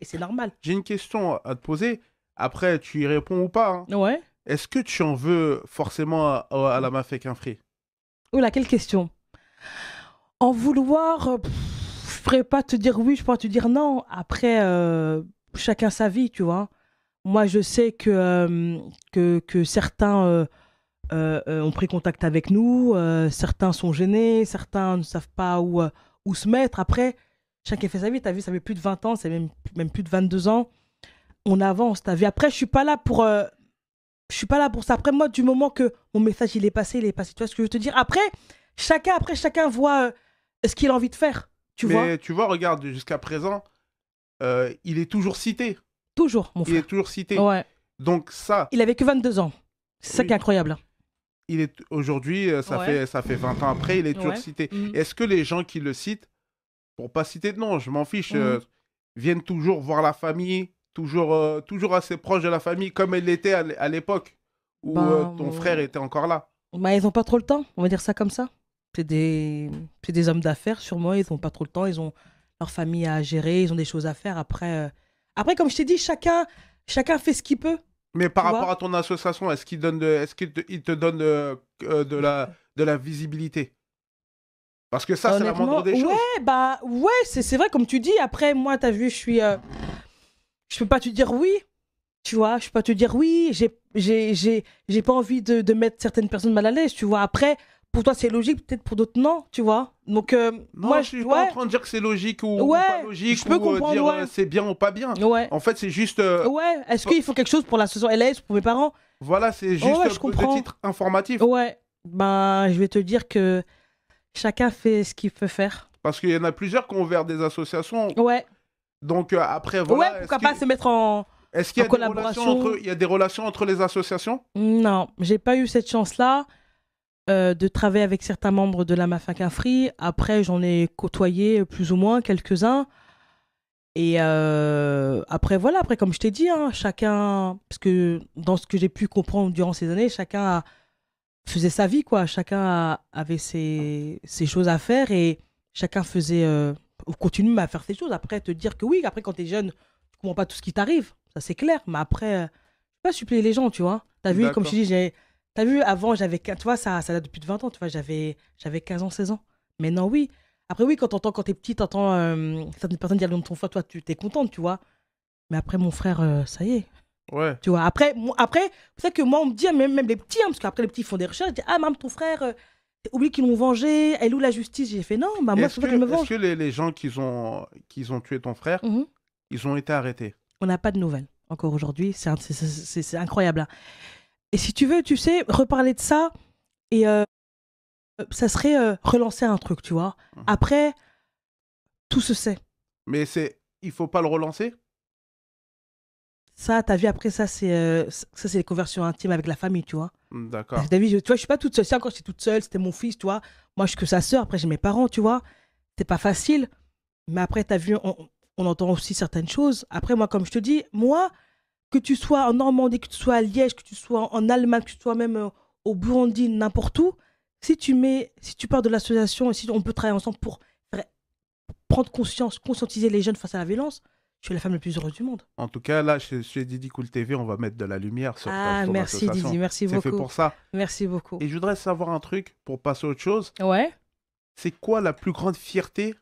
et c'est normal. J'ai une question à te poser. Après, tu y réponds ou pas, hein. Ouais. Est-ce que tu en veux forcément à la meuf avec un free? Oula, quelle question. En vouloir, je pourrais pas te dire oui, je pourrais te dire non. Après, chacun sa vie, tu vois. Moi, je sais que certains ont pris contact avec nous, certains sont gênés, certains ne savent pas où se mettre. Après, chacun fait sa vie. T'as vu, ça fait plus de 20 ans, c'est même plus de 22 ans. On avance, t'as vu. Après, je suis pas là pour ça. Après, moi, du moment que mon message, il est passé, il est passé. Tu vois ce que je veux te dire? Après, chacun voit ce qu'il a envie de faire. Tu vois? Mais tu vois, regarde, jusqu'à présent, il est toujours cité. Toujours, mon Il est frère. toujours cité. Ouais. Donc ça, Il avait que 22 ans. C'est ça oui, qui est incroyable, hein. il est aujourd'hui, Ouais. ça fait 20 ans après, il est toujours Ouais. cité. Mhm. Est-ce que les gens qui le citent, pour pas citer de nom, je m'en fiche, Mhm. viennent toujours voir la famille, toujours assez proche de la famille, comme elle l'était à l'époque où Ben, ton frère était encore là? ils ont pas trop le temps, on va dire ça comme ça. C'est des, c'est des hommes d'affaires, sûrement. Ils ont pas trop le temps. Ils ont leur famille à gérer. Ils ont des choses à faire. Après comme je t'ai dit, chacun fait ce qu'il peut. Mais par Tu rapport vois? à ton association, est-ce il te donne de la visibilité? Parce que ça, c'est la moindre Honnêtement, des choses. ouais, c'est vrai, comme tu dis. Après, moi, t'as vu, je peux pas te dire oui. Tu vois, je peux pas te dire oui. J'ai pas envie de mettre certaines personnes mal à l'aise. Tu vois. Après, pour toi, c'est logique. Peut-être pour d'autres, non. Tu vois. Donc, Non, je suis pas en ouais, train de dire que c'est logique ou pas ouais, logique je peux ou comprendre, dire ouais. c'est bien ou pas bien. Ouais. En fait, c'est juste, Ouais, est-ce p- qu'il faut quelque chose pour l'association LS, pour mes parents? voilà, c'est Oh, juste ouais, je de comprends. titre informatif. Ouais, ben, je vais te dire que chacun fait ce qu'il peut faire. Parce qu'il y en a plusieurs qui ont ouvert des associations. Ouais, Donc après, ouais, voilà, pourquoi pas se mettre en, est-ce qu'il en y a des relations collaboration? il y a des relations entre les associations? Non, j'ai pas eu cette chance-là de travailler avec certains membres de la Mafaka Free. Après, j'en ai côtoyé plus ou moins quelques-uns. Et après, voilà, après, comme je t'ai dit, hein, chacun, parce que dans ce que j'ai pu comprendre durant ces années, faisait sa vie, quoi. Avait ses choses à faire et chacun faisait, ou continue à faire ses choses. Après, te dire que oui, après, quand t'es jeune, tu comprends pas tout ce qui t'arrive, ça c'est clair. Mais après, je peux pas suppléer les gens, tu vois. T'as vu, comme je te D'accord. dis, t'as vu, avant, tu vois, ça date depuis 20 ans, tu vois, j'avais 15 ans, 16 ans. Maintenant, oui. Après, oui, quand t'es petit, t'entends certaines personnes dire le nom de ton frère, toi, tu t'es contente, tu vois. Mais après, mon frère, ça y est. Ouais. Tu vois, après c'est ça que moi, on me dit, même les petits, hein, parce qu'après les petits ils font des recherches, ils disent, ah, maman, ton frère, oublie qu'ils l'ont vengé, elle est où la justice? J'ai fait, non, bah moi, c'est pas que je me Est-ce que venge. les gens qui ont tué ton frère, Mhm. ils ont été arrêtés? On n'a pas de nouvelles encore aujourd'hui, c'est incroyable, hein. Et si tu veux, tu sais, reparler de ça, et ça serait relancer un truc, tu vois. Mhm. Après, tout se sait. Mais il faut pas le relancer? Ça, t'as vu, après, ça, c'est les conversions intimes avec la famille, tu vois. Parce D'accord. que t'as vu, tu vois, je suis pas toute seule. Si encore j'étais toute seule, c'était mon fils, tu vois. Moi, je suis que sa sœur, après, j'ai mes parents, tu vois. C'est pas facile. Mais après, t'as vu, on entend aussi certaines choses. Après, moi, comme je te dis, moi, que tu sois en Normandie, que tu sois à Liège, que tu sois en Allemagne, que tu sois même au Burundi, n'importe où, si tu pars de l'association et si on peut travailler ensemble pour prendre conscience, conscientiser les jeunes face à la violence, je suis la femme la plus heureuse du monde. En tout cas, là, chez Didi Cool TV, on va mettre de la lumière sur Ah, ton merci Didi, association. merci C'est fait beaucoup. pour ça. Merci beaucoup. Et je voudrais savoir un truc pour passer à autre chose. Ouais. C'est quoi la plus grande fierté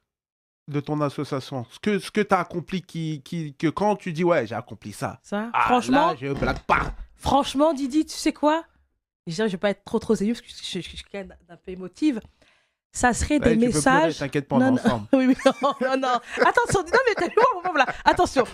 de ton association? Ce que tu as accompli que quand tu dis, ouais, j'ai accompli ça. Ça, Ah, là, je blague pas. franchement, Didi, tu sais quoi? Je vais pas être trop sérieux parce que je suis quelqu'un d'un peu émotive. Ça serait des Ouais, tu peux pleurer, messages. t'inquiète pas, on est Non, non, ensemble. oui, oui, non, non, non. Attention, non, mais t'as vu, voilà, attention.